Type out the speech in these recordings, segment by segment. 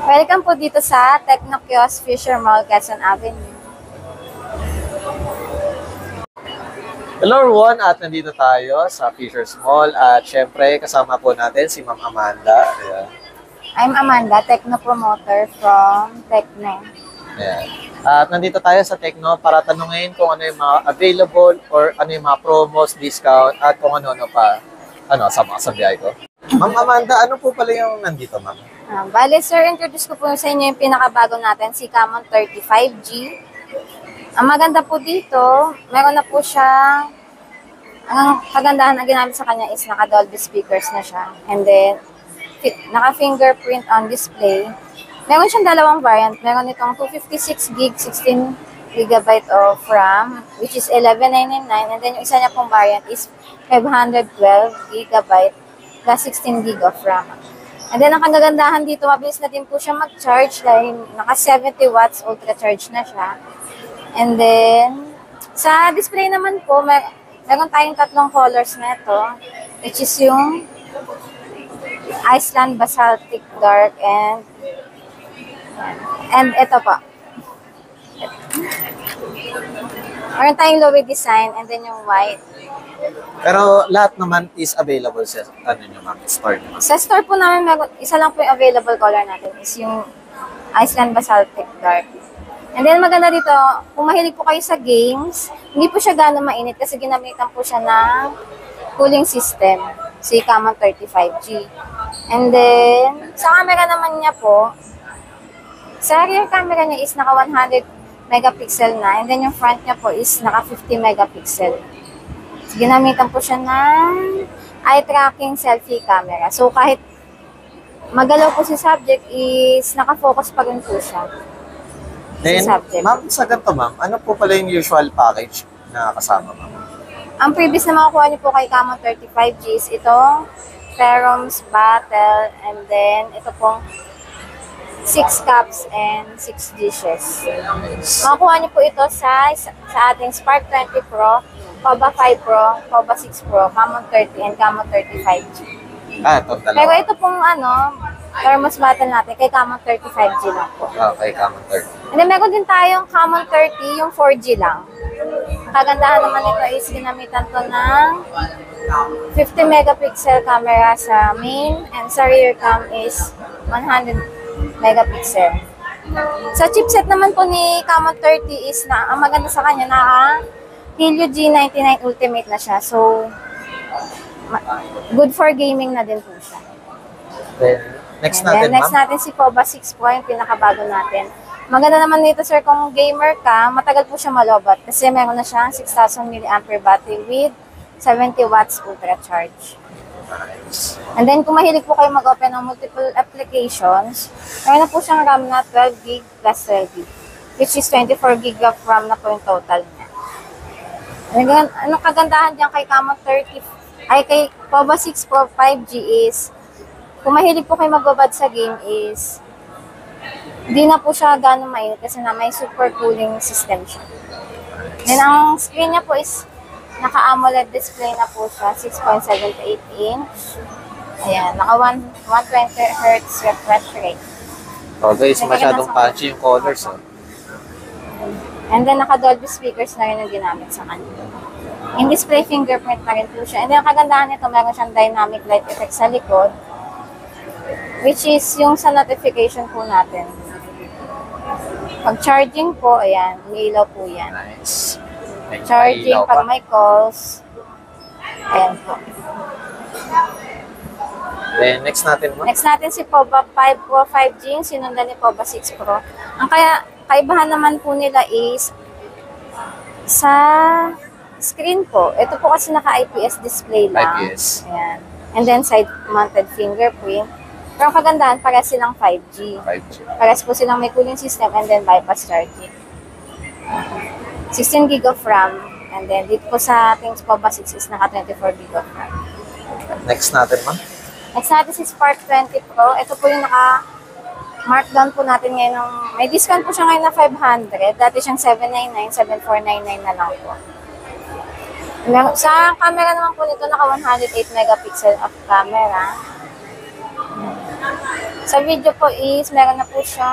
Welcome po dito sa Techno Kiosk Fisher Mall, Quezon Avenue. Hello everyone, at nandito tayo sa Fisher's Mall at syempre kasama po natin si Ma'am Amanda. Ayan. I'm Amanda, Techno Promoter from Techno. Ayan. At nandito tayo sa Techno para tanungin kung ano yung mga available or ano yung mga promos, discount at kung ano-ano pa sa biyahe ko. Ma'am Amanda, ano po pala yung nandito, ma'am? Bale, sir, introduce ko po sa inyo yung pinakabago natin, si Camon 35G. Ang maganda po dito, meron na po siya, ang kagandahan na ginamit sa kanya is naka-Dolby speakers na siya. And then, naka-fingerprint on display. Meron siyang dalawang variant. Meron itong 256 gig, 16 gigabyte of RAM, which is $1199. And then, yung isa niya pong variant is 512 gigabyte plus 16 gig of RAM. And then, ang kagandahan dito, mabilis na din po siya mag-charge dahil naka 70 watts ultra charge na siya. And then, sa display naman po, meron tayong tatlong colors na ito, which is yung Iceland Basaltic Dark and ito pa. Meron tayong Lowy design and then yung white. Pero lahat naman is available sa ma'am, store niyo. Sa store po namin, isa lang po yung available color natin is yung Iceland Basaltic Dark. And then maganda dito, kung mahilig po kayo sa games, hindi po siya gano'ng mainit kasi ginamitan po siya ng cooling system, si Camon 35G. And then, sa camera naman niya po, sa rear camera niya is naka 100 megapixel na, and then yung front niya po is naka 50 megapixel. So, ginamitan po siya ng eye tracking selfie camera. So kahit magalaw po si subject is naka-focus pa rin po siya. Then, ma'am, sa ganito ma'am, ano po pala yung usual package na kasama ma'am? Ang previous na makukuha niyo po kay Camon 35G is ito, Ferrums, Battle, and then ito pong 6 cups and 6 dishes. Makukuha niyo po ito sa ating Spark 20 Pro, Cobra 5 Pro, Cobra 6 Pro, Camon 30, and Camon 35G. Ito talaga. Pero ito pong thermos battle natin kay Camon 35G lang po. Okay, Camon 30. And then meron din tayong Camon 30, yung 4G lang. Kagandahan naman ito is ginamitan to ng 50 megapixel camera sa main and sa rear cam is 100 megapixel. Sa chipset naman po ni Camon 30 is ang maganda sa kanya Helio G99 Ultimate na siya. So, good for gaming na din po siya. Then, next natin si Cobra 6 Pro, yung pinakabago natin. Maganda naman nito, sir, kung gamer ka, matagal po siya malobat kasi meron na siyang 6,000 mAh battery with 70 watts ultra charge. And then, kung mahilig po kayo mag-open ng multiple applications, meron na po siyang RAM na 12 gig plus 12 gig, which is 24 gig of RAM na po yung total niya. Anong kagandahan dyan kay Camon 30, kay Cobra 6 Pro 5G is, kung mahilig po kayo magbabad sa game is, hindi na po siya gano'ng mainit kasi may super cooling system siya. Then, ang screen niya po is naka-AMOLED display na po siya, 6.78 inch. Ayan, naka 120 Hz refresh rate. Okay, so masyadong punchy yung colors. And then, naka-Dolby speakers na rin yung ginamit sa kanya. In-display fingerprint na rin po siya. And then, ang kagandahan nito, meron siyang dynamic light effect sa likod, which is yung sa notification po natin. Pag charging po, ayan, umiilaw po yan. Nice. Charging, pag may calls, ayan po. Then, next natin si Cobra 5 Pro 5G, sinundan ni Cobra 6 Pro. Ang kaibahan naman po nila is sa screen po. Ito po kasi naka-IPS display lang. IPS. Ayan. And then side-mounted fingerprint. Pero ang kagandahan, parehas silang 5G. Parehas po silang may cooling system and then bypass charging. 16 gig of RAM. And then dito po sa ating Cobra 6 is naka 24 gig of RAM. Next natin, ma'am. Next natin si Spark 20 Pro. Ito po yung markdown po natin ngayon. May discount po siya ngayon na 500. Dati siyang 799, 7499 na lang po. Sa camera naman po nito, naka 108 megapixel of camera. Sa video po is, meron na po siya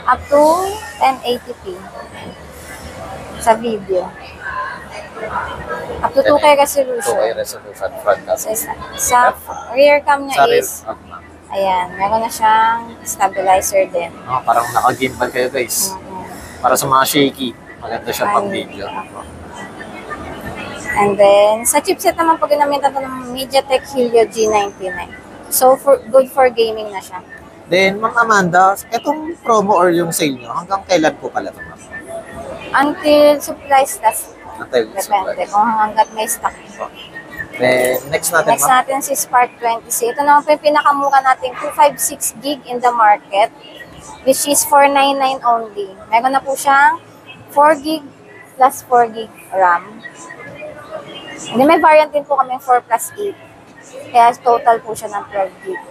up to 1080p sa video. Up to 2K 2K resolution. resolution front cam. Sa rear cam niya Sa rear, is, ayan, meron na siyang stabilizer din. parang naka-gimbal kayo guys. Para sa mga shaky, maganda siya pang video. And then, sa chipset naman po ginamitan ito ng MediaTek Helio G99. So, good for gaming na siya. Then, Ma'am Amanda, itong promo or yung sale nyo, hanggang kailan po pala ito, Ma'am? Until supplies last. Until Depende supplies. kung hanggat may stock po. Then, next natin, Next Ma'am. natin si Spark 20C. Ito naman po yung pinakamura nating 256 gig in the market, which is 499 only. Meron na po siyang 4 gig plus 4 gig RAM. And then may variant din po kami 4 plus 8. Kaya total po siya ng 12 gig.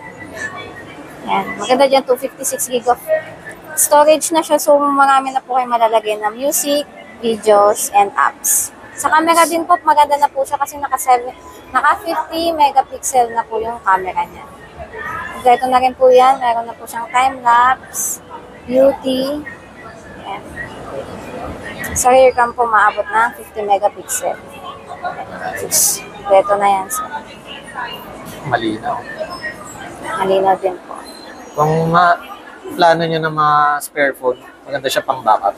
Yan. Maganda dyan, 256 gig of storage na siya. So, marami na po kayo malalagay na music, videos, and apps. Sa camera din po, maganda na po siya kasi naka 50 megapixel na po yung camera niya. Ito na rin po yan. Meron na po siyang time-lapse, beauty. Yan. Sa rear cam po, maabot na 50 megapixel. Ito na yan. So, Malinaw. malinaw din po. Kung plano nyo na mga spare phone, maganda siya pang backup.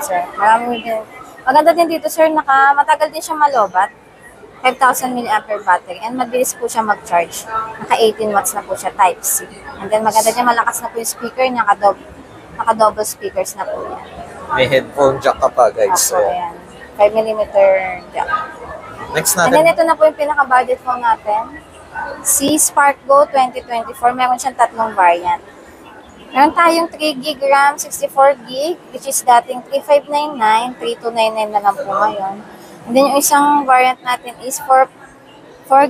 Sir. Marami din. Maganda din dito, sir. Matagal din siya malobat. 5,000 mAh battery. And mabilis po siya mag-charge. Naka 18 watts na po siya, Type-C. And then maganda din, malakas na po yung speaker niya. Naka-double speakers na po yan. May headphone jack ka pa, guys. Opo, ayan. 5mm jack. Next And then natin. ito na po yung pinaka-budget phone natin. Si Spark Go 2024. Meron siyang tatlong variant. Meron tayong 3 gig RAM, 64 gig, which is dating 3599, 3299 na lang po ngayon. And then yung isang variant natin is 4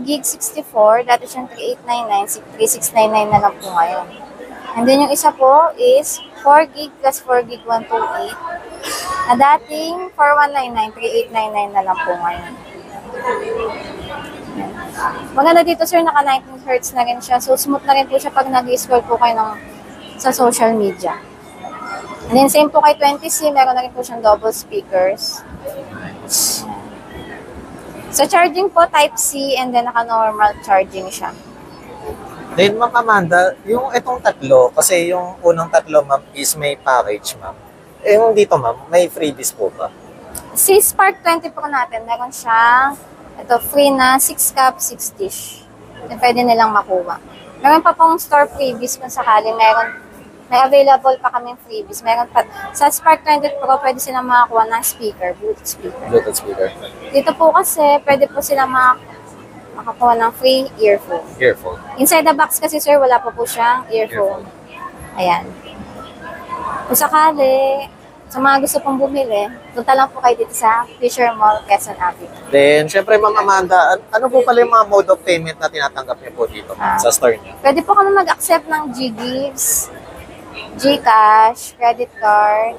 gig 64, dati siyang 3899, 3699 na lang po ngayon. And then yung isa po is 4 gig plus 4 gig 128, na dating 4199, 3899 na lang po ngayon. Maganda dito, sir, naka 19 Hz na rin siya. So, smooth na rin po siya pag nag-scroll po kayo sa social media. And then, same po kay 20C, meron na rin po siyang double speakers. Sa charging po, Type-C, and then naka-normal charging siya. Then, Ma'am Amanda, yung itong tatlo, kasi yung unang tatlo, Ma'am, is may package, Ma'am. Yung dito, Ma'am, may freebies po ba? Si Spark 20 po natin, meron siyang free na 6 cup, 6 dish. So, pwede nilang makuha. Meron pa pong store freebies kung sakali may available pa kaming freebies. Meron pa, sa Spark 20 Pro, pwede silang makakuha ng speaker, Bluetooth speaker. Bluetooth speaker. Dito po kasi, pwede po silang makakuha ng free earphone. Earphone. Inside the box kasi, sir, wala pa po siyang earphone. Ayan. Kung sakali, sa mga gusto pong bumili, punta lang po kayo dito sa Fisher Mall, Quezon Avenue. Then, syempre, Ma'am Amanda, ano po pala yung mga mode of payment na tinatanggap niyo po dito, Ma'am, sa store niyo? Pwede po kami mag-accept ng GGives, GCash, credit card.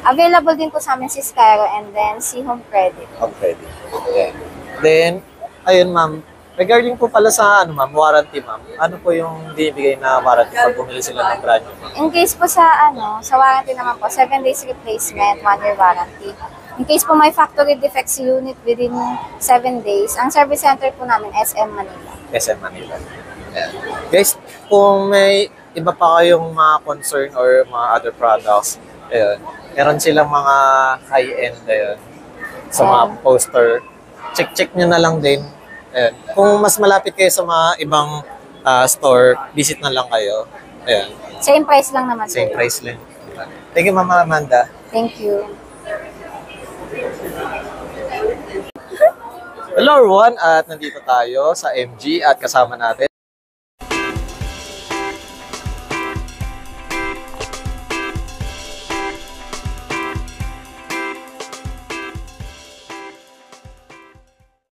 Available din po sa amin si Skyro and then si Home Credit. Okay. Okay. Then, ayun, Ma'am, regarding po pala sa warranty, Ma'am, ano po yung bibigay na warranty pag bumili sila ng brand new, Ma'am? In case po sa warranty naman po, 7 days replacement, 1 year warranty. In case po may factory defects unit within 7 days, ang service center po namin, SM Manila. SM Manila. Ayan. Guys, kung may iba pa kayong mga concern or mga other products, ayun, meron silang mga high-end ayun, sa mga poster. Check nyo na lang din. Ayun. Kung mas malapit kayo sa mga ibang store, visit na lang kayo. Ayun. Same price lang naman po. Same price lang. Thank you, Mama Amanda. Thank you. Hello everyone, at nandito tayo sa MG at kasama natin